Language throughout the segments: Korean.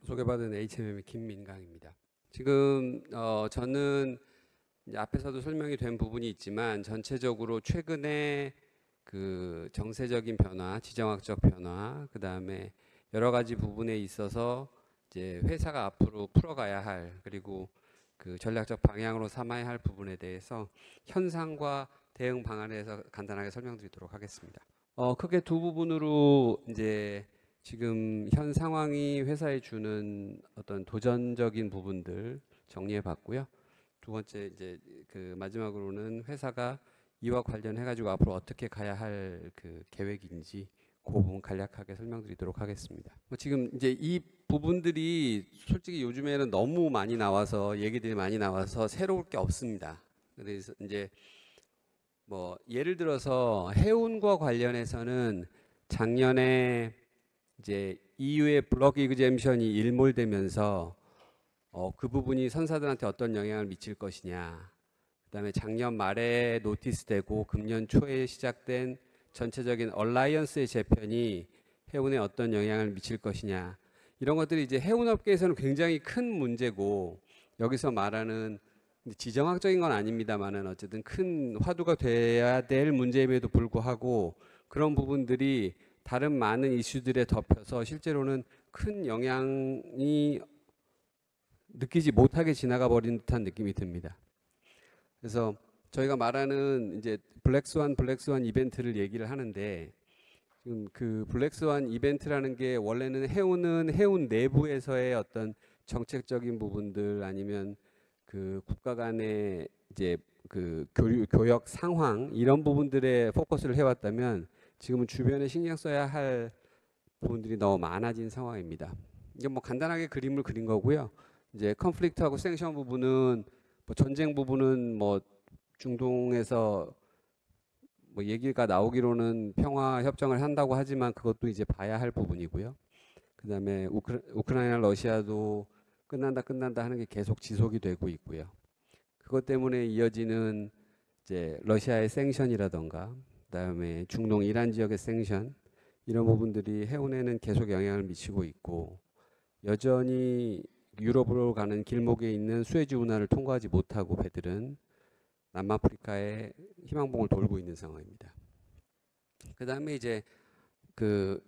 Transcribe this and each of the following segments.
소개받은 HMM의 김민강입니다. 지금 저는 이제 앞에서도 설명이 된 부분이 있지만 전체적으로 최근에 그 정세적인 변화, 지정학적 변화, 그 다음에 여러 가지 부분에 있어서 이제 회사가 앞으로 풀어가야 할, 그리고 그 전략적 방향으로 삼아야 할 부분에 대해서 현상과 대응 방안에 대해서 간단하게 설명드리도록 하겠습니다. 크게 두 부분으로 이제 지금 현 상황이 회사에 주는 어떤 도전적인 부분들 정리해 봤고요. 두 번째 이제 그 마지막으로는 회사가 이와 관련해 가지고 앞으로 어떻게 가야 할 그 계획인지 그 부분 간략하게 설명드리도록 하겠습니다. 지금 이제 이 부분들이 솔직히 요즘에는 너무 많이 나와서 얘기들이 많이 나와서 새로울 게 없습니다. 그래서 이제 뭐 예를 들어서 해운과 관련해서는 작년에 이제 EU의 블록 이그젬션이 일몰되면서 그 부분이 선사들한테 어떤 영향을 미칠 것이냐, 그다음에 작년 말에 노티스되고 금년 초에 시작된 전체적인 얼라이언스의 재편이 해운에 어떤 영향을 미칠 것이냐, 이런 것들이 이제 해운업계에서는 굉장히 큰 문제고, 여기서 말하는 지정학적인 건 아닙니다만은 어쨌든 큰 화두가 돼야 될 문제임에도 불구하고 그런 부분들이 다른 많은 이슈들에 덮여서 실제로는 큰 영향이 느끼지 못하게 지나가 버린 듯한 느낌이 듭니다. 그래서 저희가 말하는 이제 블랙스완 이벤트를 얘기를 하는데, 지금 그 블랙스완 이벤트라는 게 원래는 해운 내부에서의 어떤 정책적인 부분들, 아니면 그 국가 간의 이제 그 교역 상황, 이런 부분들에 포커스를 해왔다면 지금은 주변에 신경 써야 할 부분들이 너무 많아진 상황입니다. 이게 뭐 간단하게 그림을 그린 거고요. 이제 컨플릭트하고 생션 부분은 뭐 전쟁 부분은 뭐 중동에서 뭐 얘기가 나오기로는 평화 협정을 한다고 하지만 그것도 이제 봐야 할 부분이고요. 그다음에 우크라이나 러시아도 끝난다 하는 게 계속 지속이 되고 있고요. 그것 때문에 이어지는 이제 러시아의 생션이라던가, 그다음에 중동 이란 지역의 생션, 이런 부분들이 해운에는 계속 영향을 미치고 있고, 여전히 유럽으로 가는 길목에 있는 수에즈 운하를 통과하지 못하고 배들은 남아프리카의 희망봉을 돌고 있는 상황입니다. 그다음에 이제 그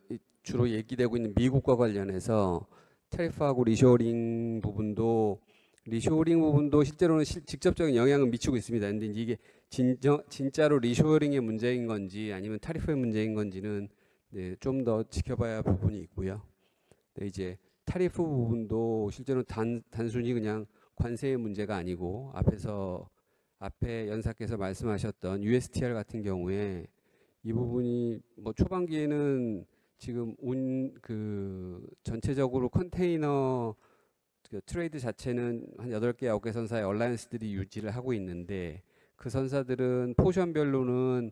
주로 얘기되고 있는 미국과 관련해서 테리프하고 리쇼어링 부분도 실제로는 직접적인 영향을 미치고 있습니다. 근데 이게 진짜로 리쇼어링의 문제인 건지 아니면 타리프의 문제인 건지는 네, 좀 더 지켜봐야 할 부분이 있고요. 근데 이제 타리프 부분도 실제로 단순히 그냥 관세의 문제가 아니고, 앞에 연사께서 말씀하셨던 USTR 같은 경우에 이 부분이 뭐 초반기에는 지금 그 전체적으로 컨테이너 그 트레이드 자체는 한 8개, 9개 선사의 얼라이언스들이 유지를 하고 있는데, 그 선사들은 포션별로는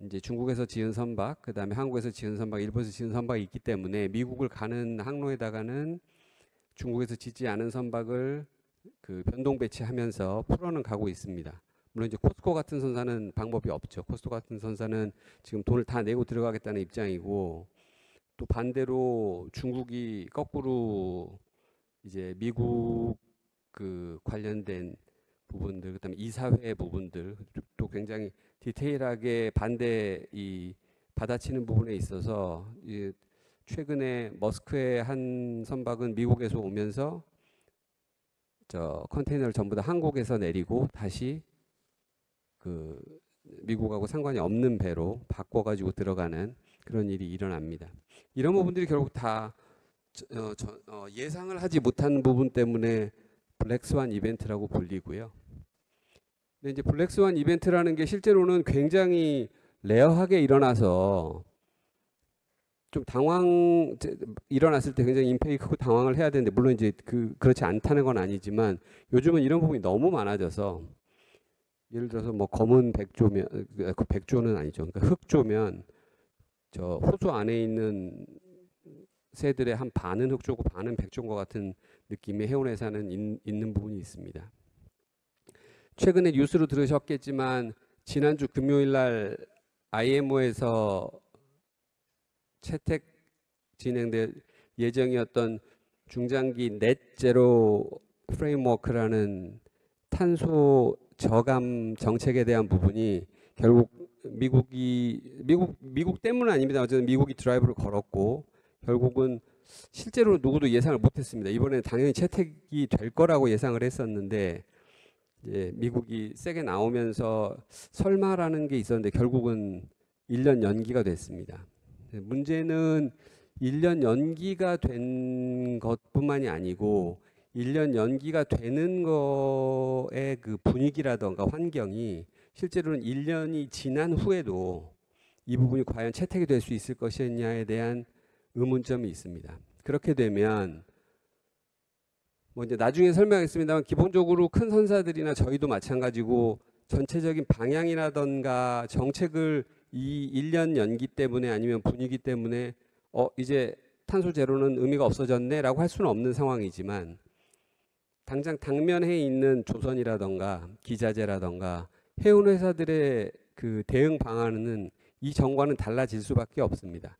이제 중국에서 지은 선박, 그 다음에 한국에서 지은 선박, 일본에서 지은 선박이 있기 때문에 미국을 가는 항로에다가는 중국에서 짓지 않은 선박을 그 변동 배치하면서 풀어는 가고 있습니다. 물론 이제 코스코 같은 선사는 방법이 없죠. 코스코 같은 선사는 지금 돈을 다 내고 들어가겠다는 입장이고, 또 반대로 중국이 거꾸로 이제 미국 그 관련된 부분들, 그다음에 이사회 부분들, 또 굉장히 디테일하게 받아치는 부분에 있어서 최근에 머스크의 한 선박은 미국에서 오면서 저 컨테이너를 전부 다 한국에서 내리고 다시 그 미국하고 상관이 없는 배로 바꿔가지고 들어가는 그런 일이 일어납니다. 이런 부분들이 결국 다 예상을 하지 못한 부분 때문에 블랙스완 이벤트라고 불리고요. 근데 이제 블랙스완 이벤트라는 게 실제로는 굉장히 레어하게 일어나서 좀 일어났을 때 굉장히 임팩이 크고 당황을 해야 되는데, 물론 이제 그렇지 않다는 건 아니지만 요즘은 이런 부분이 너무 많아져서, 예를 들어서 뭐 검은 백조면, 그 백조는 아니죠. 그러니까 흑조면 저 호수 안에 있는 새들의 한 반은 흑조고 반은 백조인 것 같은 느낌의 해운회사는 있는 부분이 있습니다. 최근에 뉴스로 들으셨겠지만 지난주 금요일 날 IMO에서 채택 진행될 예정이었던 중장기 넷 제로 프레임워크라는 탄소 저감 정책에 대한 부분이 결국 미국 때문은 아닙니다. 어쨌든 미국이 드라이브를 걸었고 결국은 실제로 누구도 예상을 못했습니다. 이번에 당연히 채택이 될 거라고 예상을 했었는데 이제 미국이 세게 나오면서 설마라는 게 있었는데 결국은 1년 연기가 됐습니다. 문제는 1년 연기가 된 것뿐만이 아니고 1년 연기가 되는 거의 그 분위기라던가 환경이 실제로는 1년이 지난 후에도 이 부분이 과연 채택이 될 수 있을 것이냐에 대한 의문점이 있습니다. 그렇게 되면 뭐 이제 나중에 설명하겠습니다만 기본적으로 큰 선사들이나 저희도 마찬가지고 전체적인 방향이라던가 정책을 이 1년 연기 때문에 아니면 분위기 때문에 이제 탄소 제로는 의미가 없어졌네라고 할 수는 없는 상황이지만 당장 당면에 있는 조선이라던가 기자재라던가 해운 회사들의 그 대응 방안은 이 전과는 달라질 수밖에 없습니다.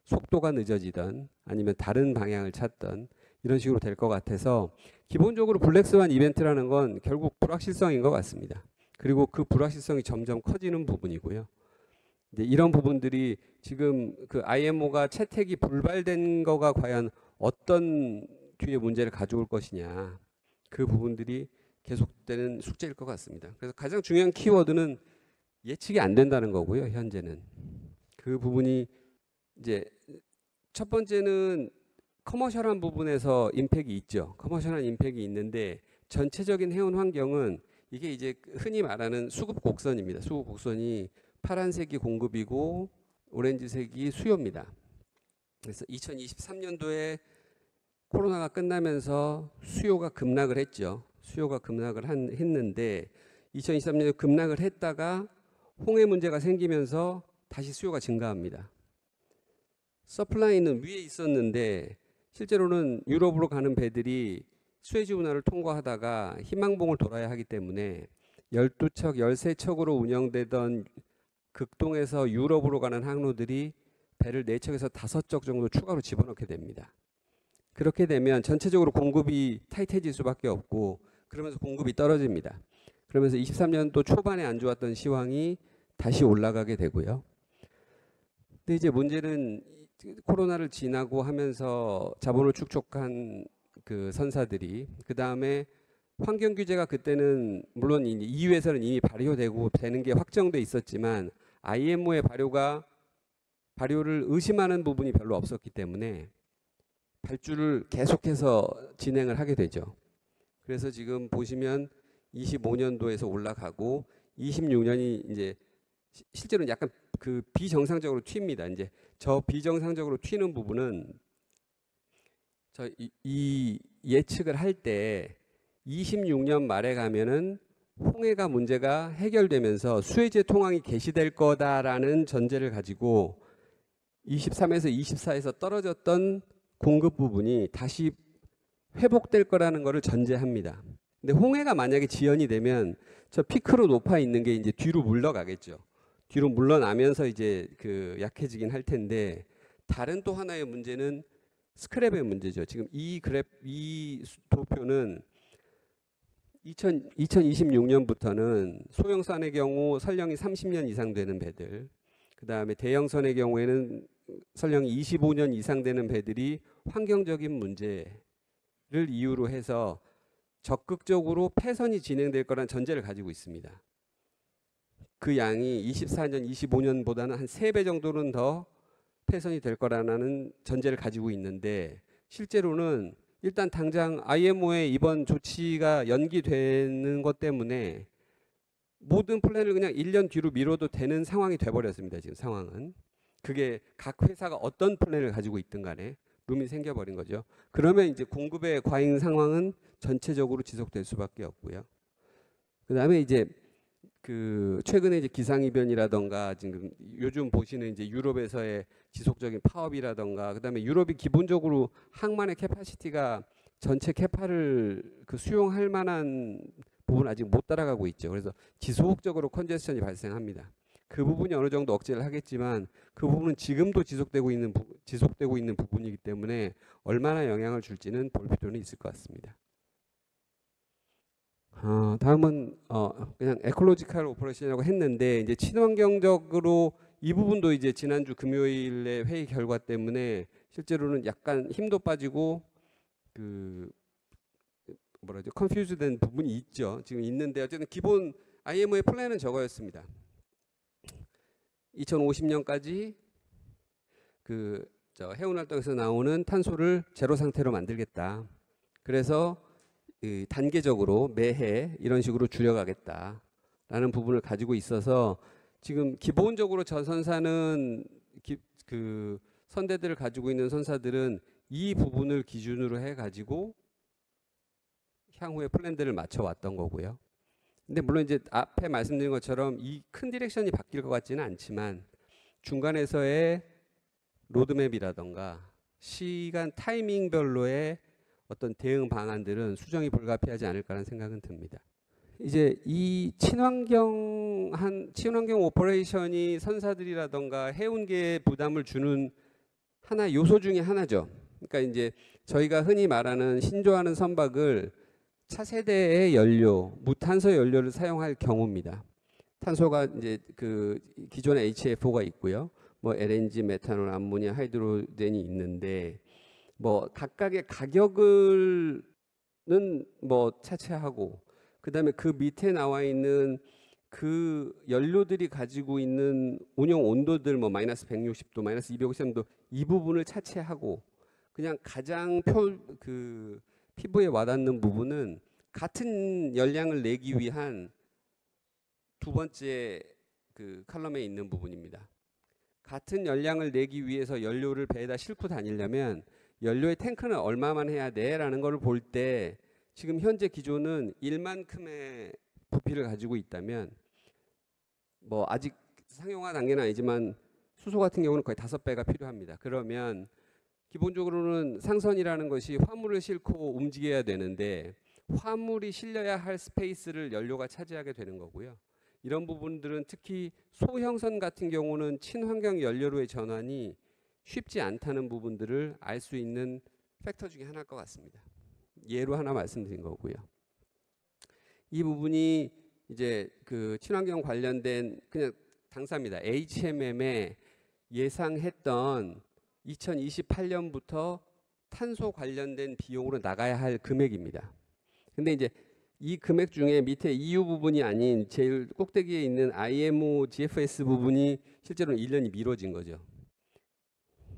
속도가 늦어지든 아니면 다른 방향을 찾든 이런 식으로 될 것 같아서 기본적으로 블랙스완 이벤트라는 건 결국 불확실성인 것 같습니다. 그리고 그 불확실성이 점점 커지는 부분이고요. 이제 이런 부분들이 지금 그 IMO가 채택이 불발된 거가 과연 어떤 뒤에 문제를 가져올 것이냐 그 부분들이 계속되는 숙제일 것 같습니다. 그래서 가장 중요한 키워드는 예측이 안 된다는 거고요. 현재는 그 부분이 이제 첫 번째는 커머셜한 부분에서 임팩이 있죠. 커머셜한 임팩이 있는데 전체적인 해운 환경은 이게 이제 흔히 말하는 수급 곡선입니다. 수급 곡선이 파란색이 공급이고 오렌지색이 수요입니다. 그래서 2023년도에 코로나가 끝나면서 수요가 급락을 했죠. 수요가 급락을 했는데 2023년에 급락을 했다가 홍해 문제가 생기면서 다시 수요가 증가합니다. 서플라이는 위에 있었는데 실제로는 유럽으로 가는 배들이 수에즈 운하를 통과하다가 희망봉을 돌아야 하기 때문에 12척, 13척으로 운영되던 극동에서 유럽으로 가는 항로들이 배를 4척에서 5척 정도 추가로 집어넣게 됩니다. 그렇게 되면 전체적으로 공급이 타이트해질 수밖에 없고 그러면서 공급이 떨어집니다. 그러면서 23년도 초반에 안 좋았던 시황이 다시 올라가게 되고요. 근데 이제 문제는 코로나를 지나고 하면서 자본을 축적한 그 선사들이 그 다음에 환경 규제가 그때는 물론 EU에서는 이미 발효되고 되는 게 확정돼 있었지만 IMO의 발효를 의심하는 부분이 별로 없었기 때문에 발주를 계속해서 진행을 하게 되죠. 그래서 지금 보시면 25년도에서 올라가고 26년이 이제 실제로는 약간 그 비정상적으로 튑니다. 이제 저 비정상적으로 튀는 부분은 이 예측을 할 때 26년 말에 가면은 홍해가 문제가 해결되면서 수에즈 통항이 개시될 거다라는 전제를 가지고 23에서 24에서 떨어졌던 공급 부분이 다시 회복될 거라는 것을 전제합니다. 근데 홍해가 만약에 지연이 되면 저 피크로 높아 있는 게 이제 뒤로 물러가겠죠. 뒤로 물러나면서 이제 그 약해지긴 할 텐데 다른 또 하나의 문제는 스크랩의 문제죠. 지금 이 도표는 2026년부터는 소형선의 경우 선령이 30년 이상 되는 배들, 그 다음에 대형선의 경우에는 선령이 25년 이상 되는 배들이 환경적인 문제를 이유로 해서 적극적으로 폐선이 진행될 거란 전제를 가지고 있습니다. 그 양이 24년, 25년보다는 한 3배 정도는 더 폐선이 될 거라는 전제를 가지고 있는데 실제로는 일단 당장 IMO의 이번 조치가 연기되는 것 때문에 모든 플랜을 그냥 1년 뒤로 미뤄도 되는 상황이 돼버렸습니다. 지금 상황은. 그게 각 회사가 어떤 플랜을 가지고 있든 간에 룸이 생겨버린 거죠. 그러면 이제 공급의 과잉 상황은 전체적으로 지속될 수밖에 없고요. 그 다음에 이제 그 최근에 이제 기상이변이라던가 지금 요즘 보시는 이제 유럽에서의 지속적인 파업이라던가 그다음에 유럽이 기본적으로 항만의 캐파시티가 전체 캐파를 그 수용할 만한 부분 아직 못 따라가고 있죠. 그래서 지속적으로 컨제스션이 발생합니다. 그 부분이 어느 정도 억제를 하겠지만 그 부분은 지금도 지속되고 있는 지속되고 있는 부분이기 때문에 얼마나 영향을 줄지는 볼 필요는 있을 것 같습니다. 다음은 그냥 에콜로지컬 오퍼레이션이라고 했는데 이제 친환경적으로 이 부분도 이제 지난주 금요일에 회의 결과 때문에 실제로는 약간 힘도 빠지고 그 뭐라죠 컨퓨즈된 부분이 있죠. 지금 있는데 어쨌든 기본 IMO의 플랜은 저거였습니다. 2050년까지 해운 활동에서 나오는 탄소를 제로 상태로 만들겠다. 그래서 단계적으로 매해 이런 식으로 줄여가겠다라는 부분을 가지고 있어서 지금 기본적으로 저 선사는 그 선대들을 가지고 있는 선사들은 이 부분을 기준으로 해가지고 향후에 플랜들을 맞춰왔던 거고요. 근데 물론 이제 앞에 말씀드린 것처럼 이 큰 디렉션이 바뀔 것 같지는 않지만 중간에서의 로드맵이라던가 시간 타이밍별로의 어떤 대응 방안들은 수정이 불가피하지 않을까라는 생각은 듭니다. 이제 이 친환경 오퍼레이션이 선사들이라던가 해운계에 부담을 주는 하나 요소 중에 하나죠. 그러니까 이제 저희가 흔히 말하는 신조하는 선박을 차세대의 연료, 무탄소 연료를 사용할 경우입니다. 탄소가 이제 그 기존의 HFO가 있고요. 뭐 LNG, 메탄올, 암모니아, 하이드로젠이 있는데 뭐 각각의 가격을는 뭐 차치하고 그다음에 그 밑에 나와 있는 그 연료들이 가지고 있는 운영 온도들 뭐 마이너스 160도, 마이너스 253도 이 부분을 차치하고 그냥 가장 피부에 와닿는 부분은 같은 열량을 내기 위한 두 번째 그 칼럼에 있는 부분입니다. 같은 열량을 내기 위해서 연료를 배에다 싣고 다니려면 연료의 탱크는 얼마만 해야 돼라는 걸 볼 때 지금 현재 기존은 1만큼의 부피를 가지고 있다면 뭐 아직 상용화 단계는 아니지만 수소 같은 경우는 거의 5배가 필요합니다. 그러면 기본적으로는 상선이라는 것이 화물을 싣고 움직여야 되는데 화물이 실려야 할 스페이스를 연료가 차지하게 되는 거고요. 이런 부분들은 특히 소형선 같은 경우는 친환경 연료로의 전환이 쉽지 않다는 부분들을 알 수 있는 팩터 중에 하나일 것 같습니다. 예로 하나 말씀드린 거고요. 이 부분이 이제 그 친환경 관련된 그냥 당사입니다. HMM에 예상했던 2028년부터 탄소 관련된 비용으로 나가야 할 금액입니다. 근데 이제 이 금액 중에 밑에 EU 부분이 아닌 제일 꼭대기에 있는 IMO GFS 부분이 실제로는 1년이 미뤄진 거죠.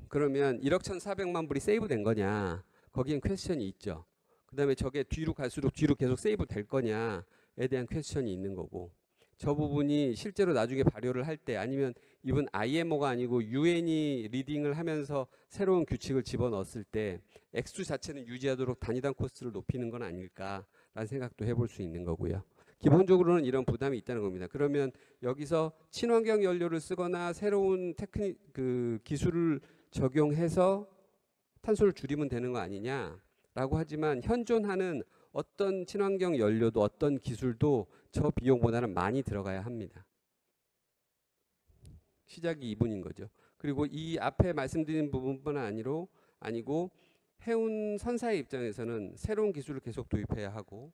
그러면 1억 1,400만 불이 세이브된 거냐? 거기엔 퀘스천이 있죠. 그 다음에 저게 뒤로 갈수록 뒤로 계속 세이브 될 거냐에 대한 퀘스천이 있는 거고 저 부분이 실제로 나중에 발효를 할 때 아니면 이번 IMO가 아니고 UN이 리딩을 하면서 새로운 규칙을 집어넣었을 때 액수 자체는 유지하도록 단위당 코스트를 높이는 건 아닐까라는 생각도 해볼 수 있는 거고요. 기본적으로는 이런 부담이 있다는 겁니다. 그러면 여기서 친환경 연료를 쓰거나 새로운 기술을 적용해서 탄소를 줄이면 되는 거 아니냐라고 하지만 현존하는 어떤 친환경 연료도 어떤 기술도 저 비용보다는 많이 들어가야 합니다. 시작이 2분인 거죠. 그리고 이 앞에 말씀드린 부분뿐 아니고 해운 선사의 입장에서는 새로운 기술을 계속 도입해야 하고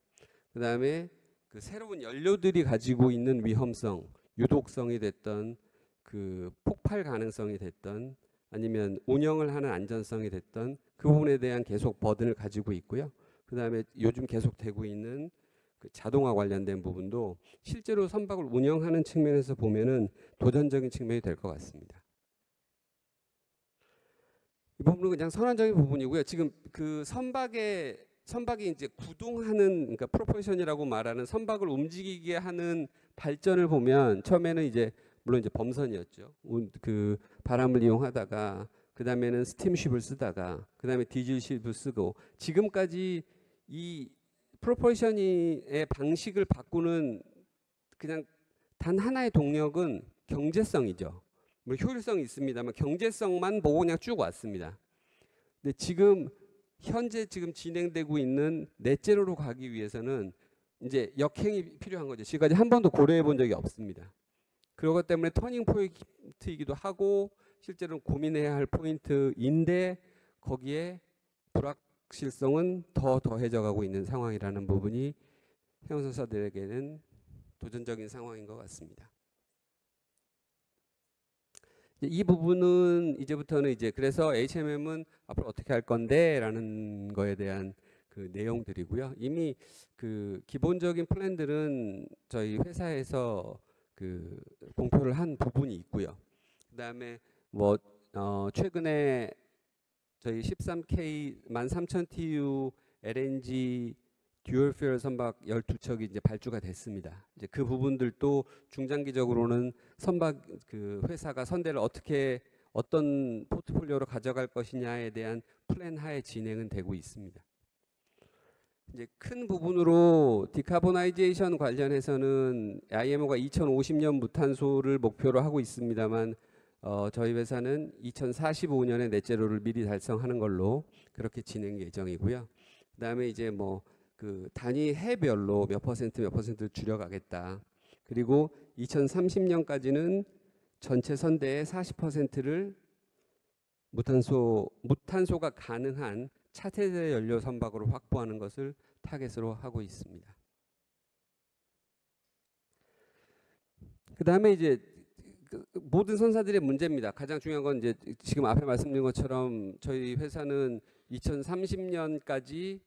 그 다음에 그 새로운 연료들이 가지고 있는 위험성, 유독성이 됐던 그 폭발 가능성이 됐던 아니면 운영을 하는 안전성이 됐던 그 부분에 대한 계속 버든을 가지고 있고요. 그 다음에 요즘 계속 되고 있는 그 자동화 관련된 부분도 실제로 선박을 운영하는 측면에서 보면은 도전적인 측면이 될 것 같습니다. 이 부분은 그냥 선언적인 부분이고요. 지금 그 선박이 이제 구동하는 그러니까 프로포션이라고 말하는 선박을 움직이게 하는 발전을 보면 처음에는 이제 물론 이제 범선이었죠. 그 바람을 이용하다가 그 다음에는 스팀쉽을 쓰다가 그 다음에 디젤쉽을 쓰고 지금까지 이 프로포션의 방식을 바꾸는 그냥 단 하나의 동력은 경제성이죠. 뭐 효율성이 있습니다만 경제성만 보고 그냥 쭉 왔습니다. 근데 현재 진행되고 있는 넷제로로 가기 위해서는 이제 역행이 필요한 거죠. 지금까지 한 번도 고려해 본 적이 없습니다. 그것 때문에 터닝 포인트이기도 하고 실제로는 고민해야 할 포인트인데 거기에 불확실성은 더 더해져 가고 있는 상황이라는 부분이 해운선사들에게는 도전적인 상황인 것 같습니다. 이 부분은 이제부터는 이제 그래서 HMM은 앞으로 어떻게 할 건데라는 거에 대한 그 내용들이고요. 이미 그 기본적인 플랜들은 저희 회사에서 그 공표를 한 부분이 있고요. 그다음에 뭐 최근에 저희 13K 13,000TU LNG 듀얼 퓨얼 선박 12척이 이제 발주가 됐습니다. 이제 그 부분들도 중장기적으로는 선박 그 회사가 선대를 어떻게 어떤 포트폴리오로 가져갈 것이냐에 대한 플랜 하에 진행은 되고 있습니다. 이제 큰 부분으로 디카보나이제이션 관련해서는 IMO가 2050년 무탄소를 목표로 하고 있습니다만 저희 회사는 2045년에 넷제로를 미리 달성하는 걸로 그렇게 진행 예정이고요. 그다음에 이제 뭐 그 단위 해별로 몇 퍼센트 줄여가겠다. 그리고 2030년까지는 전체 선대의 40%를 무탄소가 가능한 차세대 연료 선박으로 확보하는 것을 타겟으로 하고 있습니다. 그 다음에 이제 모든 선사들의 문제입니다. 가장 중요한 건 이제 지금 앞에 말씀드린 것처럼 저희 회사는 2030년까지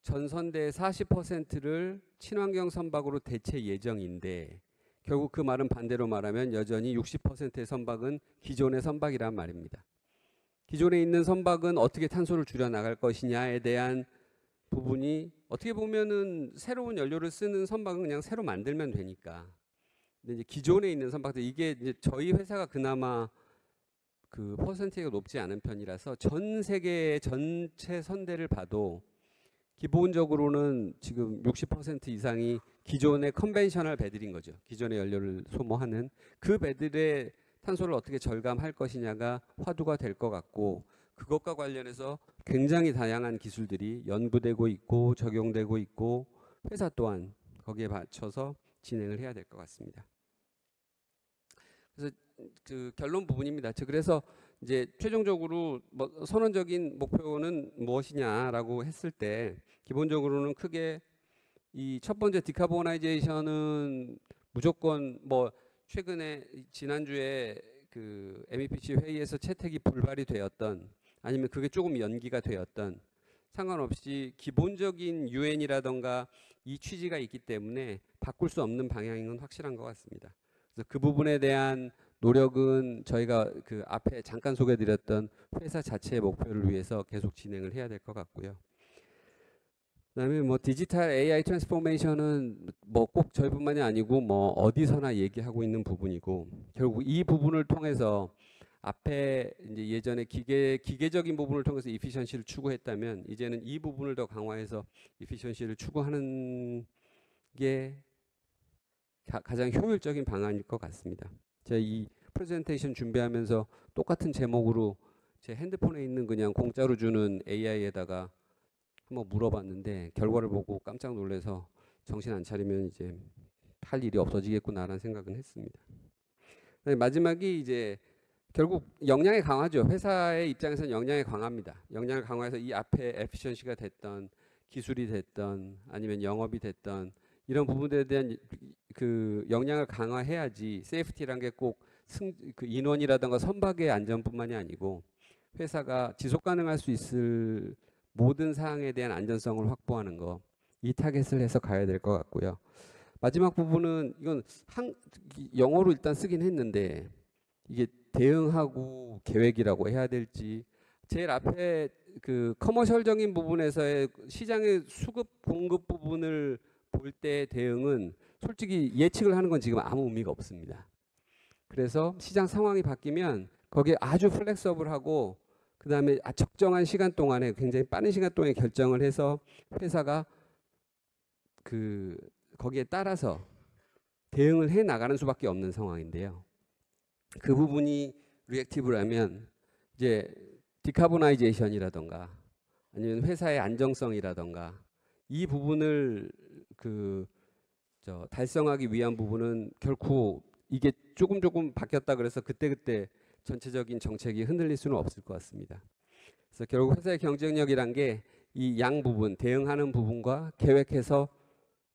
전선대의 40%를 친환경 선박으로 대체 예정인데 결국 그 말은 반대로 말하면 여전히 60%의 선박은 기존의 선박이란 말입니다. 기존에 있는 선박은 어떻게 탄소를 줄여 나갈 것이냐에 대한 부분이 어떻게 보면은 새로운 연료를 쓰는 선박은 그냥 새로 만들면 되니까. 근데 이제 기존에 있는 선박들 이게 이제 저희 회사가 그나마 그 퍼센티지가 높지 않은 편이라서 전 세계의 전체 선대를 봐도 기본적으로는 지금 60% 이상이 기존의 컨벤셔널 배들인 거죠. 기존의 연료를 소모하는 그 배들의 탄소를 어떻게 절감할 것이냐가 화두가 될 것 같고 그것과 관련해서 굉장히 다양한 기술들이 연구되고 있고 적용되고 있고 회사 또한 거기에 맞춰서 진행을 해야 될 것 같습니다. 그래서 그 결론 부분입니다. 그래서 이제 최종적으로 뭐 선언적인 목표는 무엇이냐라고 했을 때 기본적으로는 크게 이 첫 번째 디카보나이제이션은 무조건 뭐 최근에 지난주에 그 MEPC 회의에서 채택이 불발이 되었던 아니면 그게 조금 연기가 되었던 상관없이 기본적인 유엔이라던가 이 취지가 있기 때문에 바꿀 수 없는 방향인 건 확실한 것 같습니다. 그래서 그 부분에 대한 노력은 저희가 그 앞에 잠깐 소개드렸던 회사 자체의 목표를 위해서 계속 진행을 해야 될 것 같고요. 그다음에 뭐 디지털 AI 트랜스포메이션은 뭐 꼭 저희뿐만이 아니고 뭐 어디서나 얘기하고 있는 부분이고 결국 이 부분을 통해서 앞에 이제 예전에 기계적인 부분을 통해서 이피션시를 추구했다면 이제는 이 부분을 더 강화해서 이피션시를 추구하는 게 가장 효율적인 방안일 것 같습니다. 제가 이 프레젠테이션 준비하면서 똑같은 제목으로 제 핸드폰에 있는 그냥 공짜로 주는 AI에다가 한번 물어봤는데 결과를 보고 깜짝 놀라서 정신 안 차리면 이제 할 일이 없어지겠구나라는 생각은 했습니다. 마지막이 이제 결국 역량의 강화죠. 회사의 입장에서는 역량의 강화입니다. 역량을 강화해서 이 앞에 에피션시가 됐던 기술이 됐던 아니면 영업이 됐던 이런 부분들에 대한 그 역량을 강화해야지 세이프티란 게 꼭 그 인원이라든가 선박의 안전뿐만이 아니고 회사가 지속 가능할 수 있을 모든 사항에 대한 안전성을 확보하는 거 이 타겟을 해서 가야 될 것 같고요. 마지막 부분은 이건 영어로 일단 쓰긴 했는데 이게 대응하고 계획이라고 해야 될지 제일 앞에 그 커머셜적인 부분에서의 시장의 수급 공급 부분을 볼 때 대응은 솔직히 예측을 하는 건 지금 아무 의미가 없습니다. 그래서 시장 상황이 바뀌면 거기에 아주 플렉서블하고 그 다음에 적정한 시간 동안에 굉장히 빠른 시간 동안에 결정을 해서 회사가 그 거기에 따라서 대응을 해 나가는 수밖에 없는 상황인데요. 그 부분이 리액티브라면 이제 디카보나이제이션이라던가 아니면 회사의 안정성이라던가 이 부분을 달성하기 위한 부분은 결코 이게 조금 바뀌었다 그래서 그때그때 전체적인 정책이 흔들릴 수는 없을 것 같습니다. 그래서 결국 회사의 경쟁력이란 게 이 양 부분, 대응하는 부분과 계획해서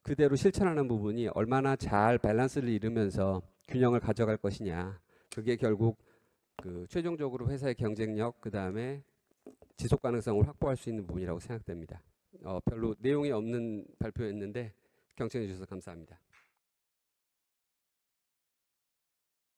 그대로 실천하는 부분이 얼마나 잘 밸런스를 이루면서 균형을 가져갈 것이냐. 그게 결국 그 최종적으로 회사의 경쟁력, 그 다음에 지속 가능성을 확보할 수 있는 부분이라고 생각됩니다. 별로 내용이 없는 발표였는데 경청해 주셔서 감사합니다.